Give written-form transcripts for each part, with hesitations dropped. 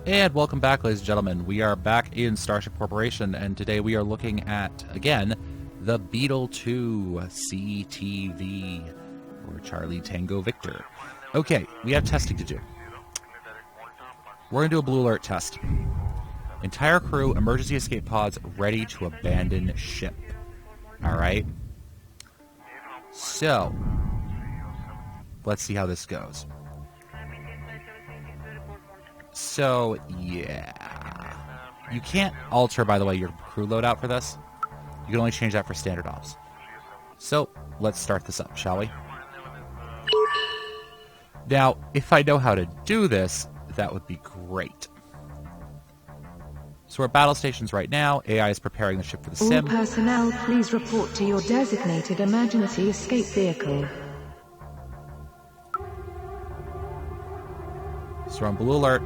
And welcome back, ladies and gentlemen. We are back in Starship Corporation, and today we are looking at, again, the Beetle 2 CTV, or Charlie Tango Victor. Okay, we have testing to do. We're going to do a blue alert test. Entire crew, emergency escape pods, ready to abandon ship. Alright? So, let's see how this goes. So, yeah. You can't alter, by the way, your crew loadout for this. You can only change that for standard ops. So, let's start this up, shall we? Now, if I know how to do this, that would be great. So we're at battle stations right now. AI is preparing the ship for the sim. All personnel, please report to your designated emergency escape vehicle. So we're on blue alert.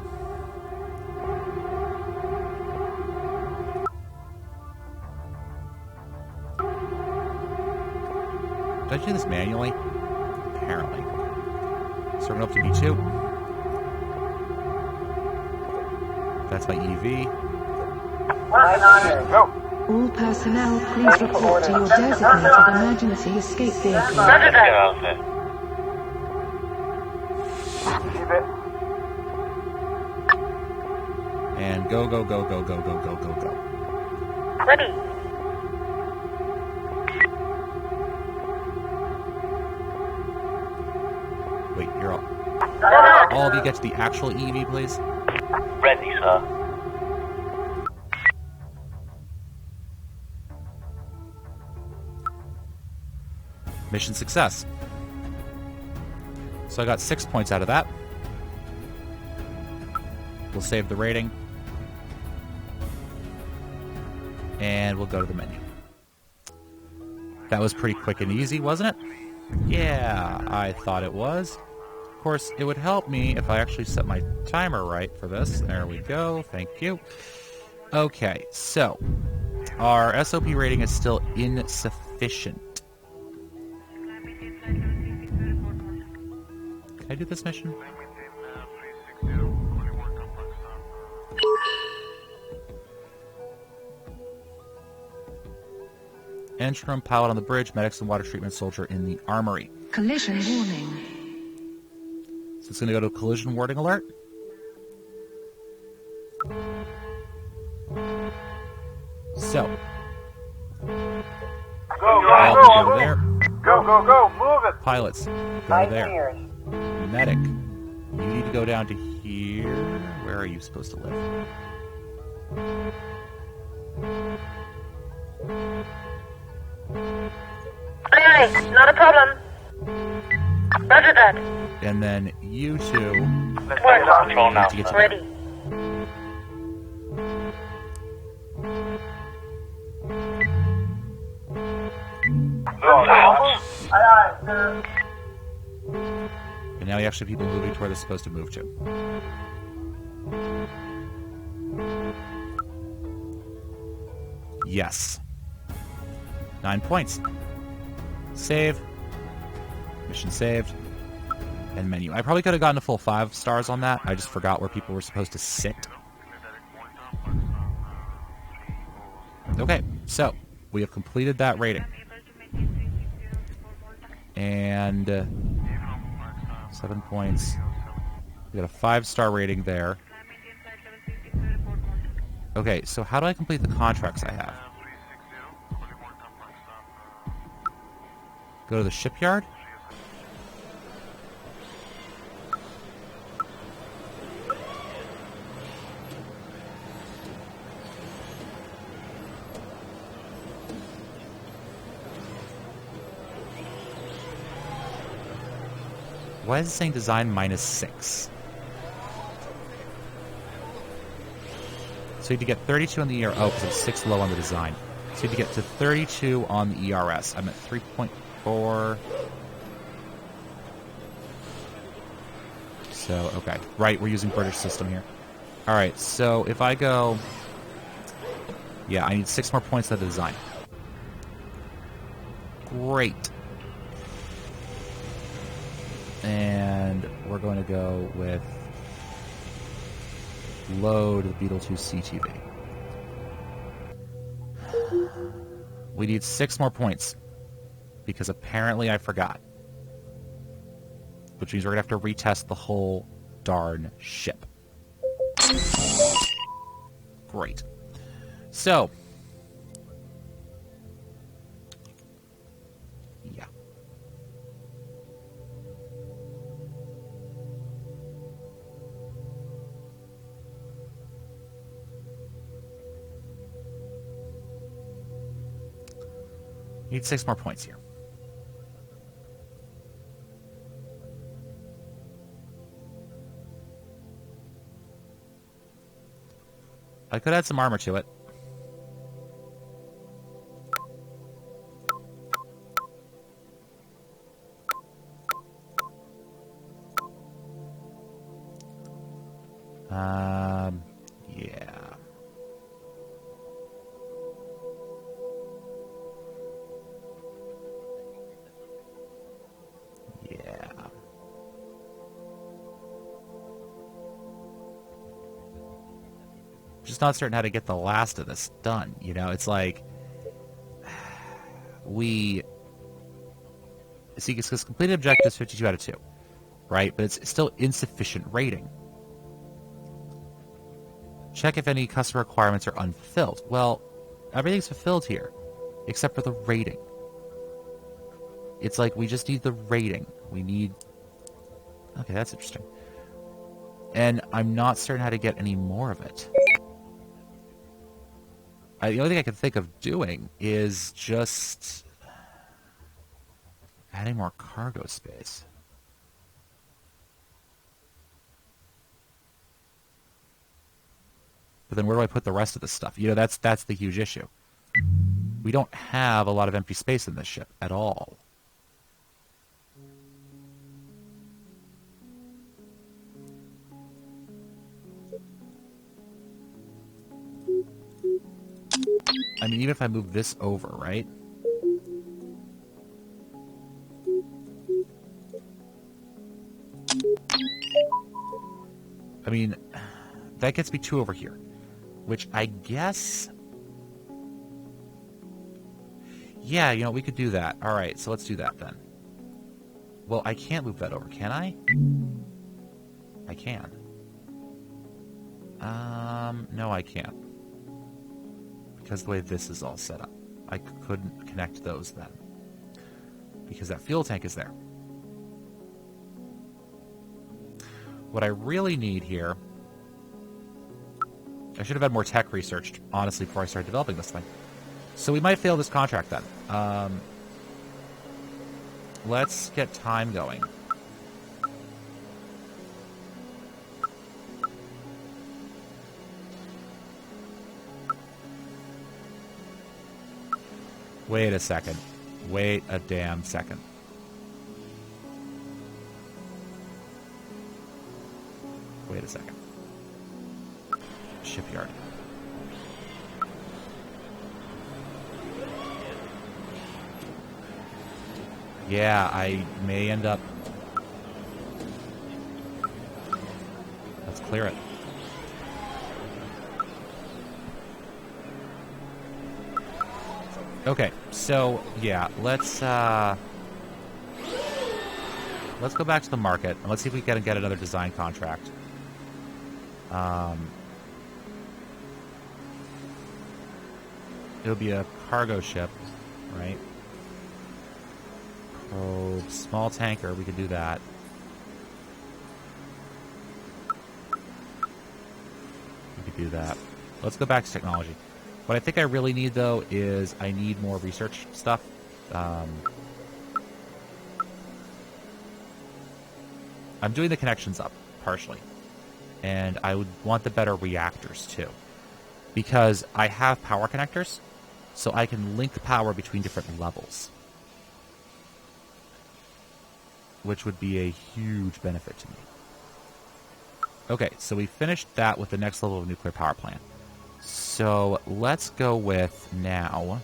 Did I do this manually? Apparently. So we're going up to B2. That's my EV. Go. All personnel, please report to your designated emergency escape vehicle. Keep it. And go, go, go, go, go, go, go, go, go. Ready. Wait, you're all of you get to the actual EV, please? Ready, sir. Mission success. So I got 6 points out of that. We'll save the rating. And we'll go to the menu. That was pretty quick and easy, wasn't it? Yeah, I thought it was. Of course, it would help me if I actually set my timer right for this. There we go. Thank you. Okay, so our SOP rating is still insufficient. Can I do this mission? Engine room, pilot on the bridge, medics and water treatment soldier in the armory. Collision warning. So it's going to go to collision warning alert. So, Go, I'll go, go to go. there. Go, go, go. Move it. Pilots, go to there. Medic, you need to go down to here. Where are you supposed to live? Aye, not a problem. Roger that. And then you two We're on control now. to get to Ready. Aye, sir. And now you actually have people moving to where they're supposed to move to. Yes. 9 points. Save. Mission saved. And menu. I probably could have gotten a full 5 stars on that. I just forgot where people were supposed to sit. Okay, so we have completed that rating. And 7 points. We got a 5-star rating there. Okay, so how do I complete the contracts I have? Go to the shipyard? Why is it saying design -6? So you had to get 32 on the ER. Oh, because it's 6 low on the design. So you had to get to 32 on the ERS. I'm at 3.4. So, okay. Right, we're using British system here. Alright, so if I go... Yeah, I need 6 more points on the design. Great. And we're going to go with load the Beetle 2 CTV. We need 6 more points, because apparently I forgot. Which means we're going to have to retest the whole darn ship. Great. So, yeah. Need 6 more points here. I could add some armor to it. Yeah. Yeah. Just not certain how to get the last of this done. You know, it's like we see because completed objectives 52 out of 2, right? But it's still insufficient rating. Check if any customer requirements are unfilled. Well, everything's fulfilled here, except for the rating. It's like we just need the rating. We need... Okay, that's interesting. And I'm not certain how to get any more of it. The only thing I can think of doing is just adding more cargo space. But then where do I put the rest of this stuff? You know, that's the huge issue. We don't have a lot of empty space in this ship at all. I mean, even if I move this over, right? I mean, that gets me 2 over here. Which I guess... Yeah, you know, we could do that. Alright, so let's do that then. Well, I can't move that over, can I? I can. No, I can't. Because the way this is all set up. I couldn't connect those then. Because that fuel tank is there. What I really need here... I should have had more tech researched, honestly, before I started developing this thing. So we might fail this contract then. Let's get time going. Wait a second. Wait a damn second. Wait a second. Shipyard. Yeah, I may end up... Let's clear it. Okay, so, yeah, let's go back to the market, and let's see if we can get another design contract. It'll be a cargo ship, right? Oh, small tanker, we could do that. We could do that. Let's go back to technology. What I think I really need, though, is I need more research stuff. I'm doing the connections up, partially. And I would want the better reactors, too. Because I have power connectors, so I can link power between different levels. Which would be a huge benefit to me. Okay, so we finished that with the next level of nuclear power plant. So let's go with now...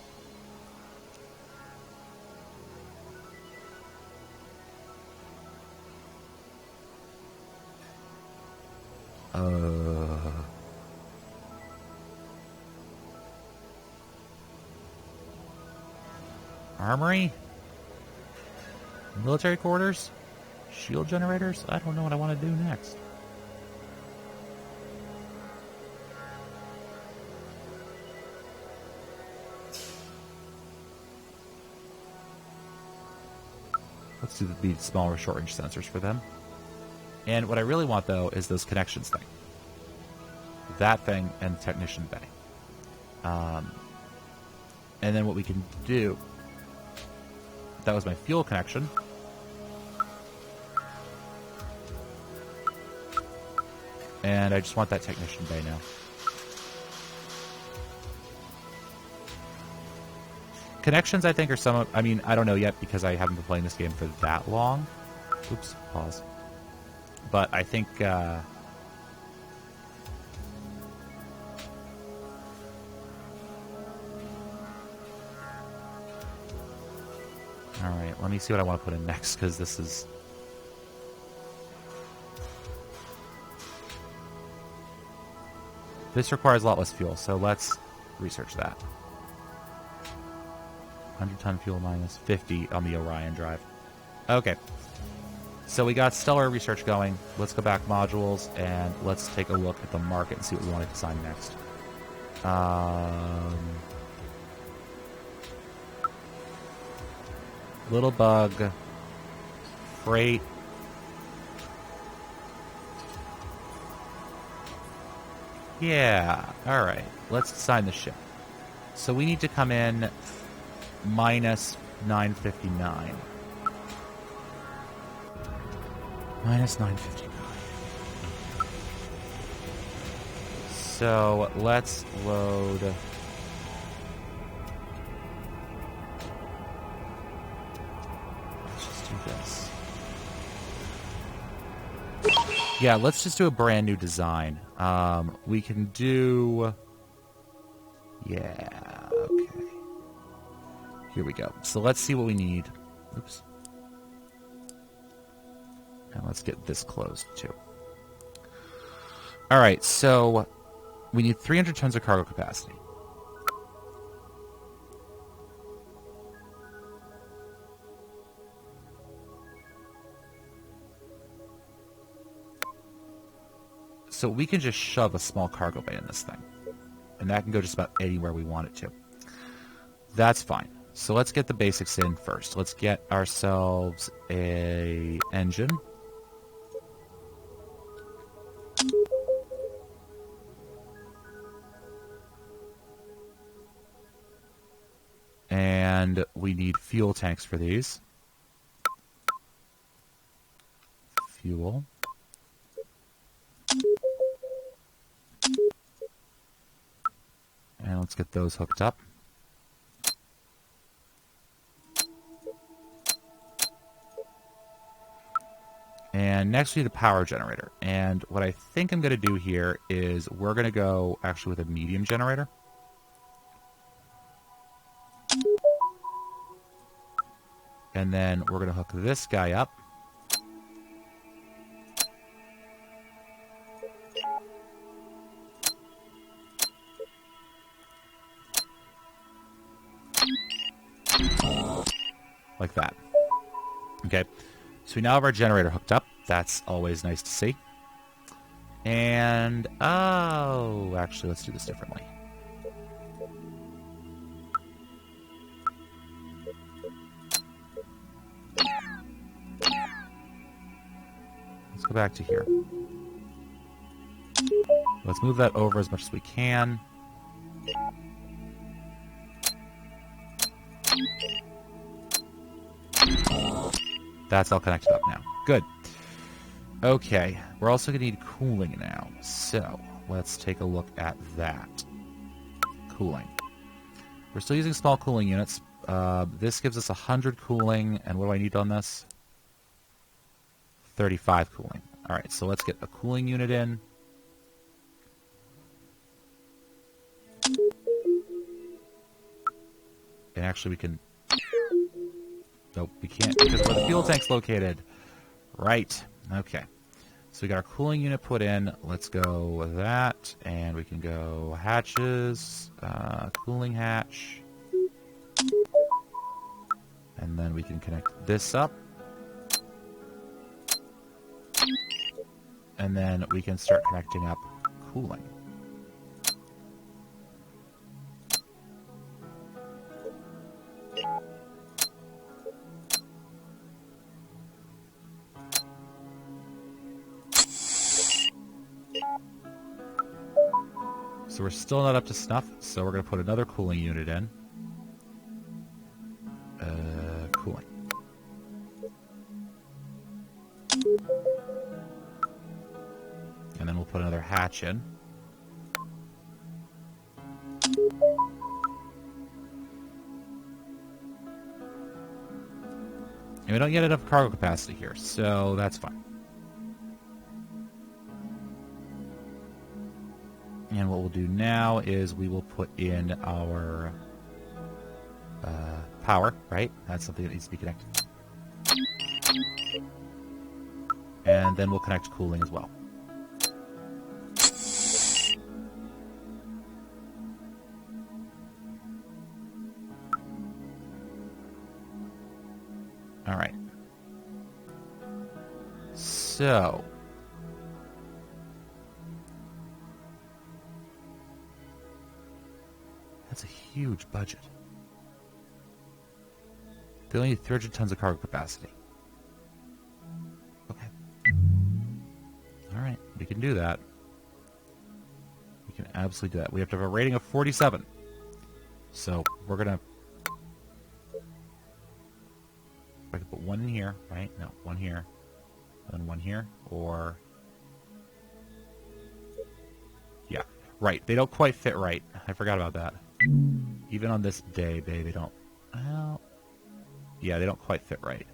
Armory? Military quarters? Shield generators? I don't know what I want to do next. Let's do the smaller short-range sensors for them. And what I really want, though, is those connections thing. That thing and Technician Bay. And then what we can do... That was my fuel connection. And I just want that Technician Bay now. Connections, I think, are some of... I mean, I don't know yet because I haven't been playing this game for that long. Oops, pause. But I think... Alright, let me see what I want to put in next, because this is... This requires a lot less fuel, so let's research that. 100-ton fuel minus 50 on the Orion drive. Okay. So we got stellar research going. Let's go back modules, and let's take a look at the market and see what we want to design next. Little bug. Freight. Yeah, alright. Let's design the ship. So we need to come in minus 959. Minus 959. So let's load... Let's just do this. Yeah, let's just do a brand new design. We can do... Yeah, okay. Here we go. So let's see what we need. Oops. And let's get this closed, too. Alright, so we need 300 tons of cargo capacity. So we can just shove a small cargo bay in this thing. And that can go just about anywhere we want it to. That's fine. So let's get the basics in first. Let's get ourselves a engine. And we need fuel tanks for these. Fuel. And let's get those hooked up. And next we need a power generator. And what I think I'm going to do here is we're going to go actually with a medium generator. And then we're going to hook this guy up. Like that. Okay. So we now have our generator hooked up. That's always nice to see. And, oh, actually, let's do this differently. Let's go back to here. Let's move that over as much as we can. That's all connected up now. Good. Okay, we're also going to need cooling now. So, let's take a look at that. Cooling. We're still using small cooling units. This gives us 100 cooling, and what do I need on this? 35 cooling. Alright, so let's get a cooling unit in. And actually we can... Nope, we can't, because where the fuel tank's located. Right. Okay. So we got our cooling unit put in. Let's go with that. And we can go hatches. Cooling hatch. And then we can connect this up. And then we can start connecting up cooling. So we're still not up to snuff, so we're going to put another cooling unit in. Cooling. And then we'll put another hatch in. And we don't get enough cargo capacity here, so that's fine. And what we'll do now is we will put in our power, right? That's something that needs to be connected. And then we'll connect cooling as well. All right. So that's a huge budget. They only need 300 tons of cargo capacity. Okay. All right, we can do that. We can absolutely do that. We have to have a rating of 47. So we're gonna. I can put one in here, right? No, one here, and then one here, or yeah, right. They don't quite fit right. I forgot about that. Even on this day, they don't. Well, yeah, they don't quite fit right.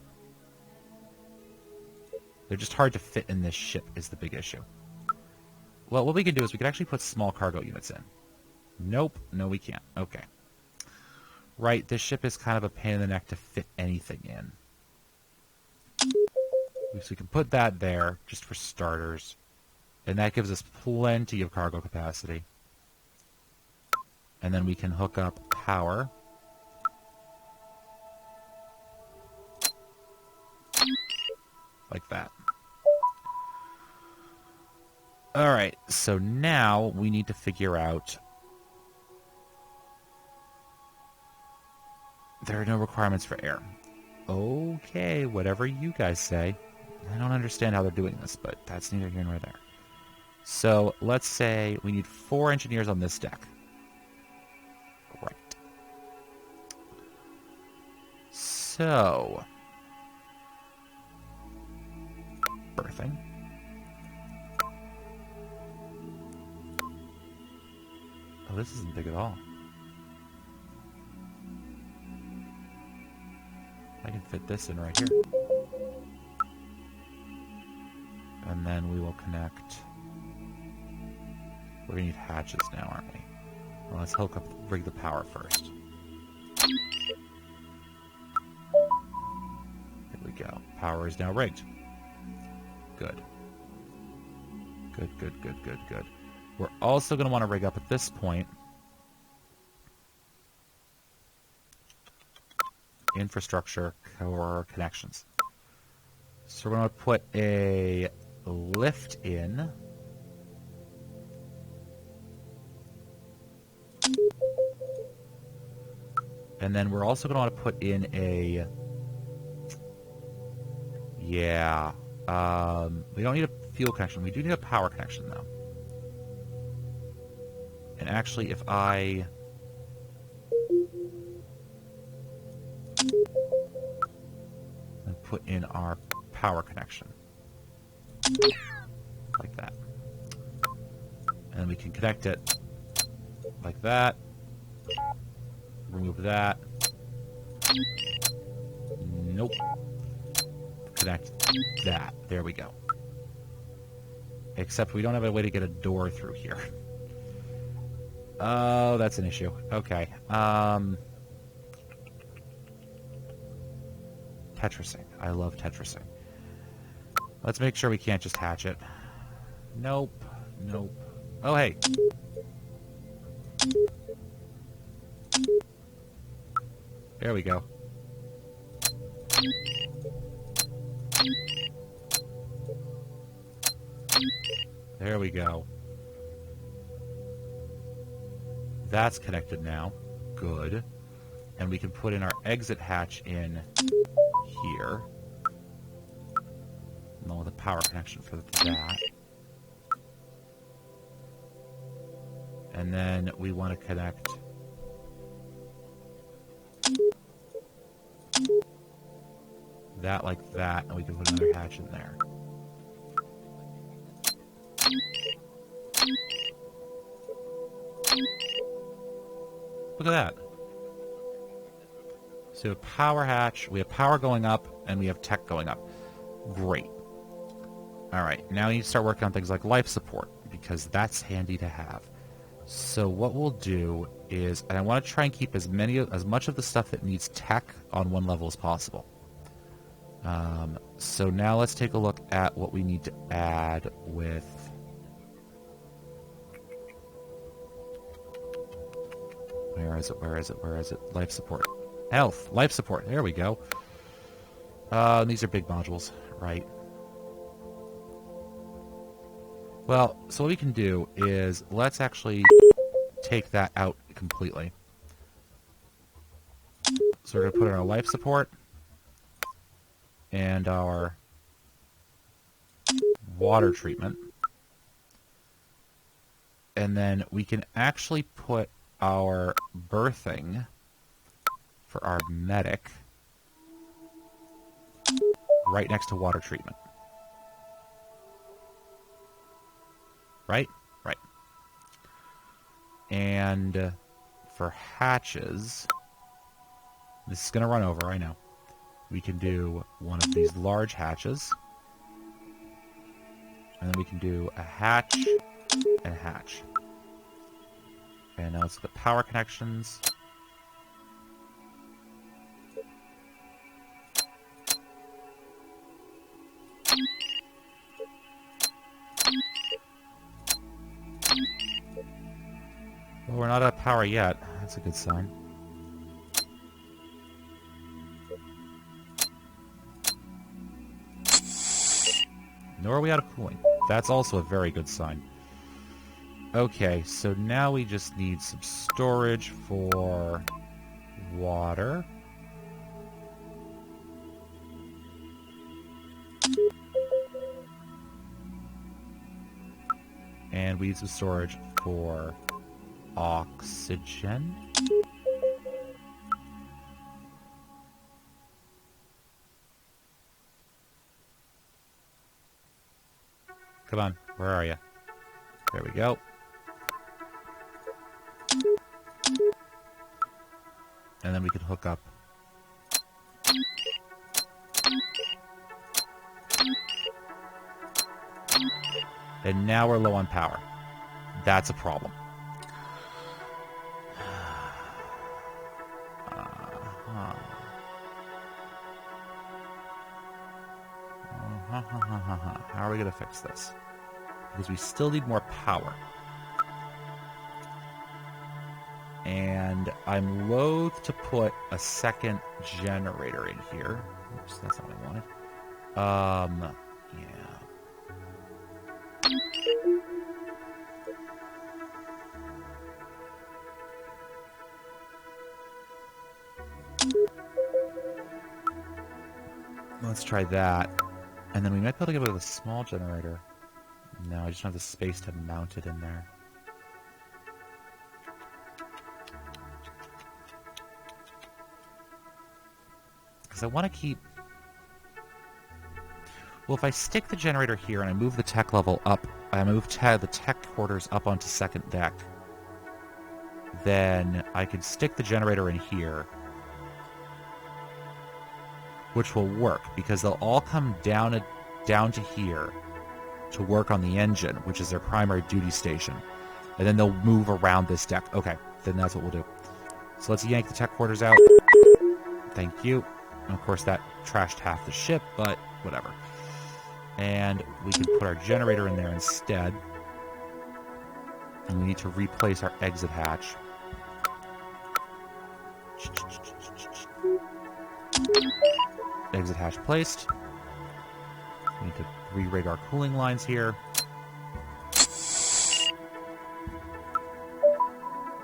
They're just hard to fit in this ship is the big issue. Well, what we can do is we can actually put small cargo units in. Nope, no, we can't. Okay. Right, this ship is kind of a pain in the neck to fit anything in. So we can put that there, just for starters. And that gives us plenty of cargo capacity. And then we can hook up power. Like that. Alright, so now we need to figure out... There are no requirements for air. Okay, whatever you guys say. I don't understand how they're doing this, but that's neither here nor there. So, let's say we need 4 engineers on this deck. Right. So... Berthing. Oh, this isn't big at all. I can fit this in right here. And then we will connect... We're going to need hatches now, aren't we? Well, let's rig the power first. There we go. Power is now rigged. Good. Good, good, good, good, good. We're also going to want to rig up at this point infrastructure core connections. So we're going to put a lift in. And then we're also going to want to put in a... Yeah. We don't need a fuel connection. We do need a power connection, though. And actually, if I... put in our power connection. Like that. And we can connect it like that. Remove that. Nope. Connect that. There we go. Except we don't have a way to get a door through here. Oh, that's an issue. Okay. Tetrising. I love Tetrising. Let's make sure we can't just hatch it. Nope. Nope. Oh, hey. There we go. There we go. That's connected now. Good. And we can put in our exit hatch in here. Along with a power connection for that. And then we want to connect that like that, and we can put another hatch in there. Look at that. So we have power hatch, we have power going up, and we have tech going up. Great. Alright, now you need to start working on things like life support, because that's handy to have. So what we'll do is, and I want to try and keep as much of the stuff that needs tech on one level as possible. So now let's take a look at what we need to add with... Where is it? Life support. Health. Life support. There we go. These are big modules, right? Well, so what we can do is, let's actually take that out completely. So we're going to put in our life support and our water treatment. And then we can actually put our birthing for our medic right next to water treatment. Right? Right. And for hatches, this is going to run over, I know. We can do one of these large hatches. And then we can do a hatch and hatch. And now let's get the power connections. Well, we're not out of power yet. That's a good sign. Nor are we out of cooling. That's also a very good sign. Okay, so now we just need some storage for water. And we need some storage for oxygen. Come on, where are you? There we go. And then we can hook up and now we're low on power. That's a problem. How are we going to fix this? Because we still need more power. And I'm loath to put a second generator in here. Oops, that's not what I wanted. Yeah. Let's try that. And then we might be able to get rid of a small generator. No, I just don't have the space to mount it in there. Because I want to keep... Well, if I stick the generator here and I move the tech level up, I move the tech quarters up onto second deck, then I could stick the generator in here, which will work, because they'll all come down to here to work on the engine, which is their primary duty station. And then they'll move around this deck. Okay, then that's what we'll do. So let's yank the tech quarters out. Thank you. And of course that trashed half the ship, but whatever. And we can put our generator in there instead. And we need to replace our exit hatch. Exit hatch placed. We need to re-rig our cooling lines here.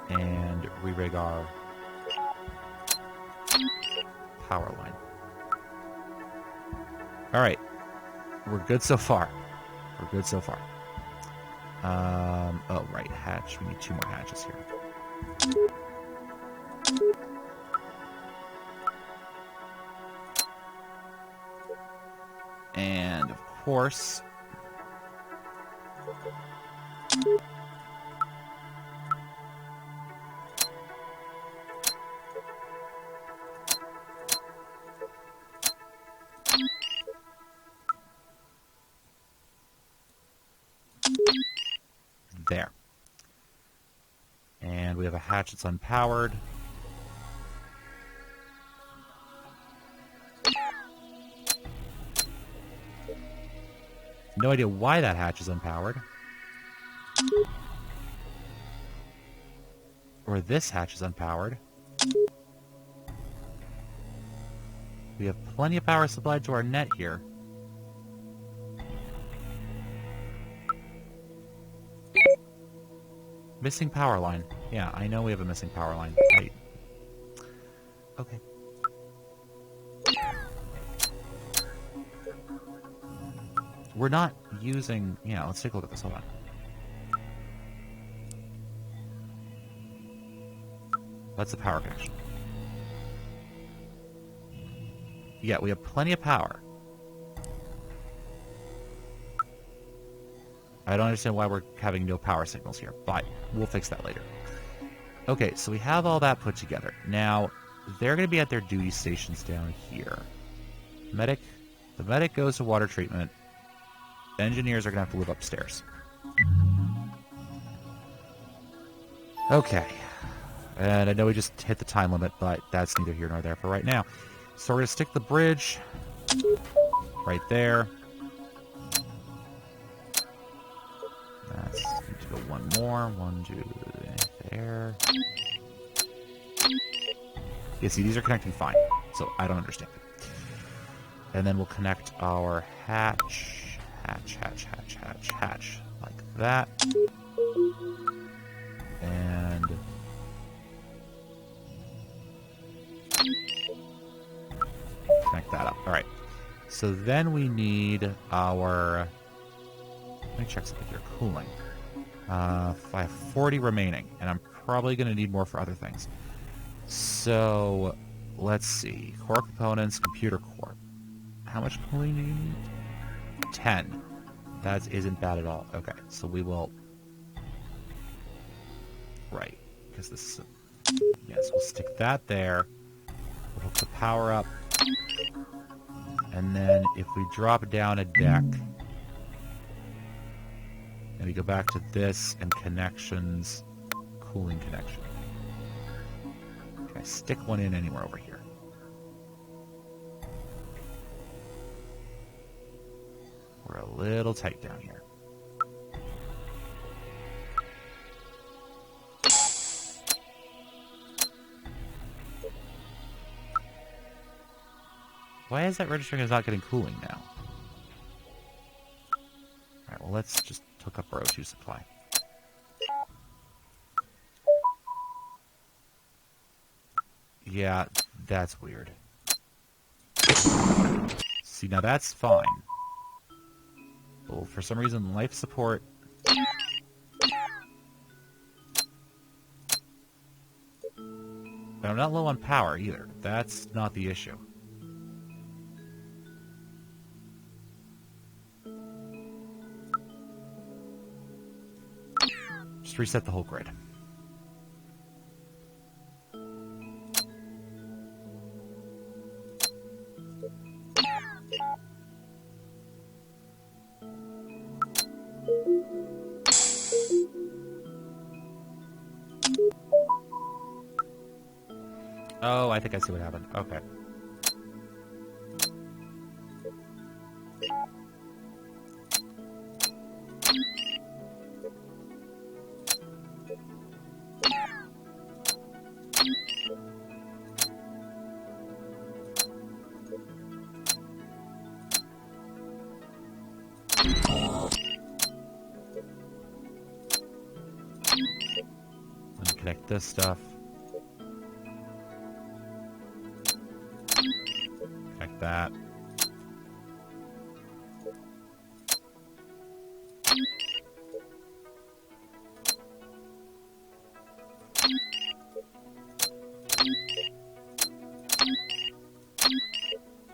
And re-rig our power line. Alright. We're good so far. We're good so far. Oh, right. Hatch. We need 2 more hatches here. And, of course... there. And we have a hatch that's unpowered. No idea why that hatch is unpowered. Or this hatch is unpowered. We have plenty of power supplied to our net here. Missing power line. Yeah, I know we have a missing power line. Okay. We're not using... Yeah, let's take a look at this. Hold on. That's the power connection. Yeah, we have plenty of power. I don't understand why we're having no power signals here, but we'll fix that later. Okay, so we have all that put together. Now, they're going to be at their duty stations down here. The medic goes to water treatment. The engineers are going to have to live upstairs. Okay. And I know we just hit the time limit, but that's neither here nor there for right now. So we're going to stick the bridge right there. Let's need to go one more. 1, 2, there. Yeah, see, these are connecting fine, so I don't understand it. And then we'll connect our hatch, like that. And connect that up. All right. So then we need our... Let me check something here. Cooling. I have 40 remaining, and I'm probably going to need more for other things. So, let's see. Core components, computer core. How much cooling do you need? 10. That isn't bad at all. Okay, so we will... Right, because this is... Yes, we'll stick that there. We'll hook the power up. And then if we drop down a deck... And we go back to this and connections, cooling connection. Can I stick one in anywhere over here? We're a little tight down here. Why is that registering as not getting cooling now? Alright, well let's just hook up our O2 supply. Yeah, that's weird. See, now that's fine. Well, for some reason, life support... But I'm not low on power, either. That's not the issue. Just reset the whole grid. Oh, I think I see what happened. Okay. Unconnect this stuff. Connect that.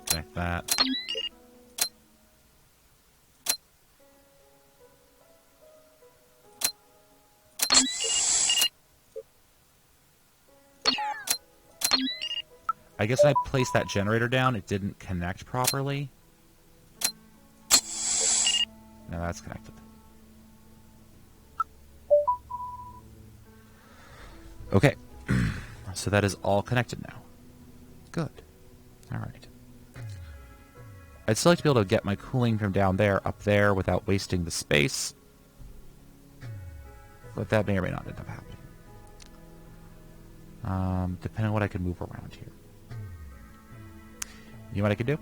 Connect that. I guess when I placed that generator down, it didn't connect properly. Now that's connected. Okay. So that is all connected now. Good. Alright. I'd still like to be able to get my cooling from down there up there without wasting the space. But that may or may not end up happening. Depending on what I can move around here. You know what I could do?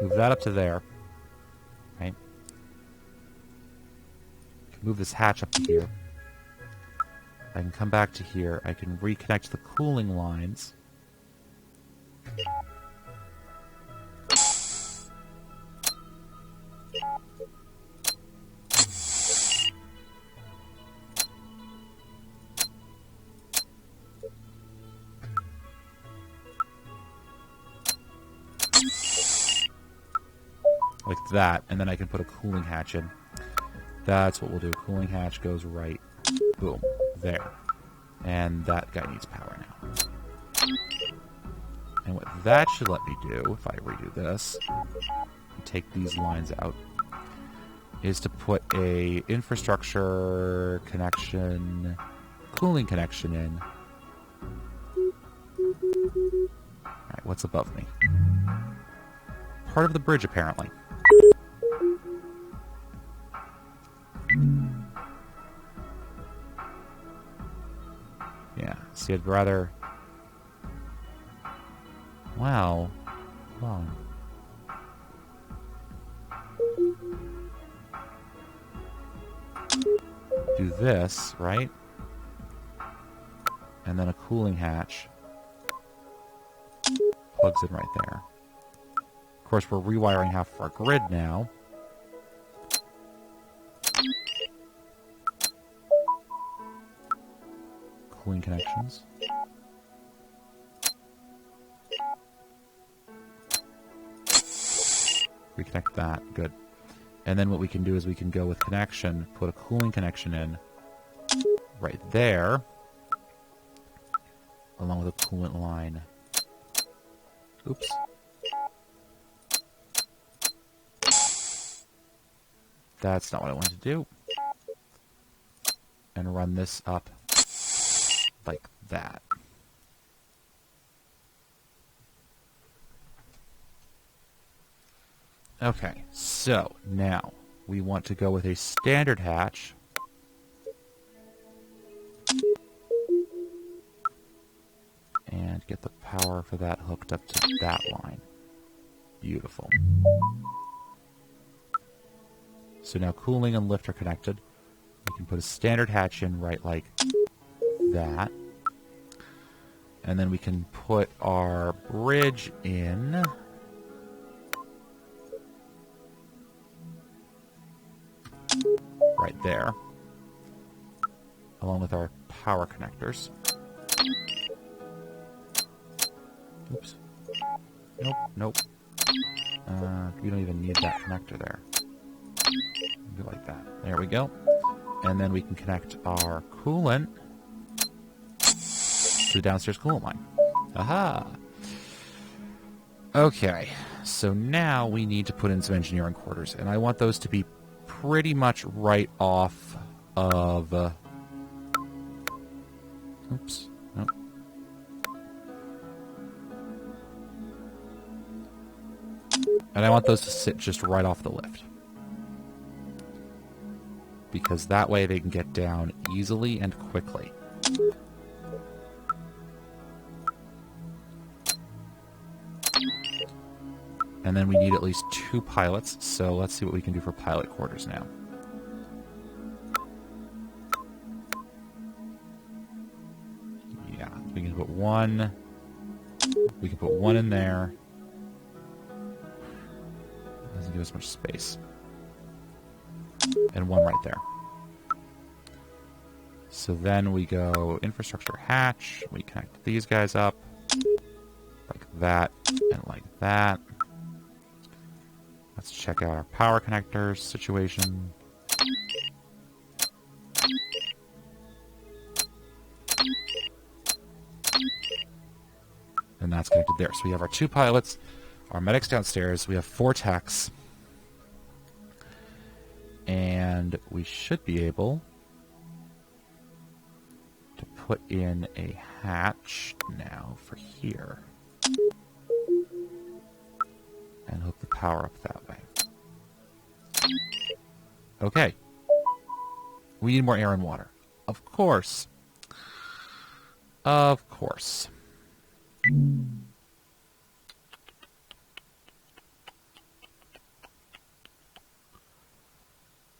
Move that up to there. Right? Move this hatch up to here. I can come back to here. I can reconnect the cooling lines. Like that, and then I can put a cooling hatch in. That's what we'll do. Cooling hatch goes right, boom, there. And that guy needs power now. And what that should let me do, if I redo this, and take these lines out, is to put a infrastructure connection, cooling connection in. Alright, what's above me? Part of the bridge, apparently. Yeah, see, I'd rather... Wow. Hold on. Do this, right? And then a cooling hatch. Plugs in right there. Of course, we're rewiring half of our grid now. Cooling connections. Reconnect that. Good. And then what we can do is we can go with connection, put a cooling connection in right there, along with a coolant line. Oops. That's not what I wanted to do. And run this up like that. Okay, so now we want to go with a standard hatch. And get the power for that hooked up to that line. Beautiful. So now cooling and lift are connected. We can put a standard hatch in right like that. And then we can put our bridge in. Right there. Along with our power connectors. Oops. Nope, nope. We don't even need that connector there. Do like that. There we go. And then we can connect our coolant to the downstairs coolant line. Aha! Okay, so now we need to put in some engineering quarters, and I want those to be pretty much right off of... Oops. Nope. And I want those to sit just right off the lift. Because that way they can get down easily and quickly. And then we need at least 2 pilots, so let's see what we can do for pilot quarters now. Yeah, we can put 1. We can put 1 in there. Doesn't give us much space. And 1 right there. So then we go infrastructure hatch. We connect these guys up. Like that and like that. Let's check out our power connectors situation. And that's connected there. So we have our 2 pilots, our medics downstairs. We have 4 techs. And we should be able to put in a hatch now for here. And hook the power up that way. Okay. We need more air and water. Of course. Of course.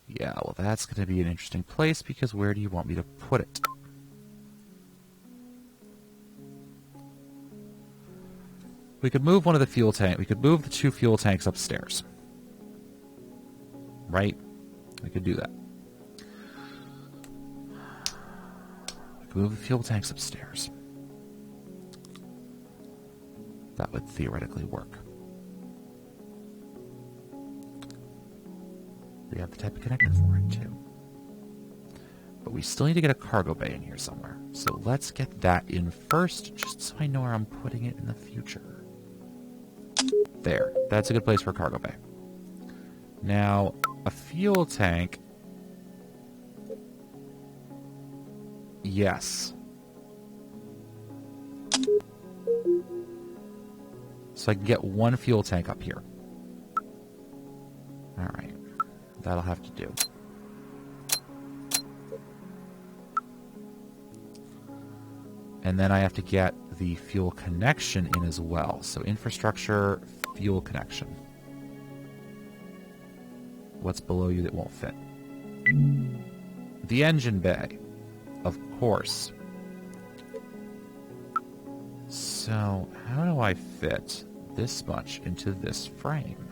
Yeah, well that's going to be an interesting place because where do you want me to put it? We could move one of the fuel tanks. We could move the 2 fuel tanks upstairs. Right? We could do that. We could move the fuel tanks upstairs. That would theoretically work. We have the type of connector for it, too. But we still need to get a cargo bay in here somewhere. So let's get that in first, just so I know where I'm putting it in the future. There. That's a good place for a cargo bay. Now, a fuel tank. Yes. So I can get 1 fuel tank up here. Alright. That'll have to do. And then I have to get the fuel connection in as well. So infrastructure, fuel connection. What's below you that won't fit? The engine bay. Of course. So, how do I fit this much into this frame?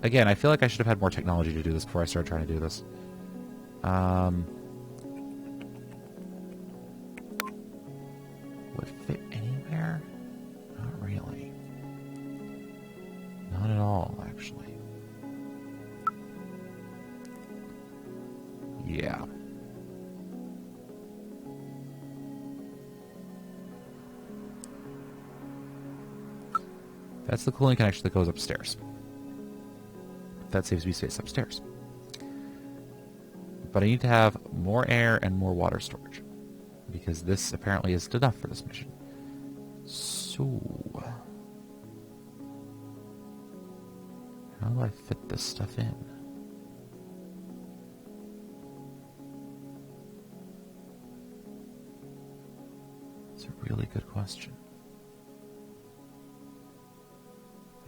Again, I feel like I should have had more technology to do this before I started trying to do this. Would it fit anywhere? Not really. Not at all, actually. Yeah. That's the cooling connection that goes upstairs. That saves me space upstairs. But I need to have more air and more water storage. Because this apparently isn't enough for this mission. So... how do I fit this stuff in? It's a really good question.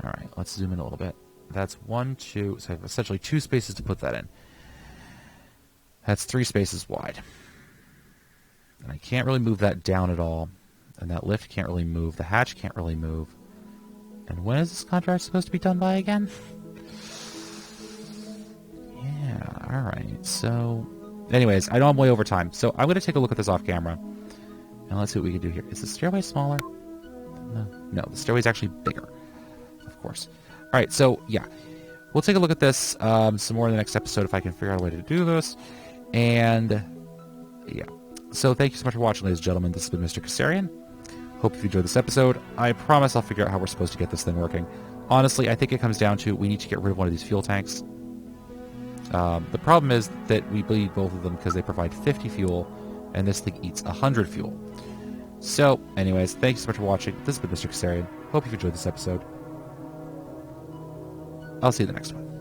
Alright, let's zoom in a little bit. That's 1, 2, so I have essentially 2 spaces to put that in. That's 3 spaces wide. And I can't really move that down at all. And that lift can't really move. The hatch can't really move. And when is this contract supposed to be done by again? Yeah, alright. So, anyways, I know I'm way over time. So I'm going to take a look at this off camera. And let's see what we can do here. Is the stairway smaller? No, the stairway's actually bigger. Of course. Alright, so, yeah. We'll take a look at this some more in the next episode if I can figure out a way to do this. And, yeah. So thank you so much for watching, ladies and gentlemen. This has been Mr. Kassarian. Hope you enjoyed this episode. I promise I'll figure out how we're supposed to get this thing working. Honestly, I think it comes down to we need to get rid of one of these fuel tanks. The problem is that we bleed both of them because they provide 50 fuel, and this thing eats 100 fuel. So, anyways, thank you so much for watching. This has been Mr. Kassarian. Hope you've enjoyed this episode. I'll see you in the next one.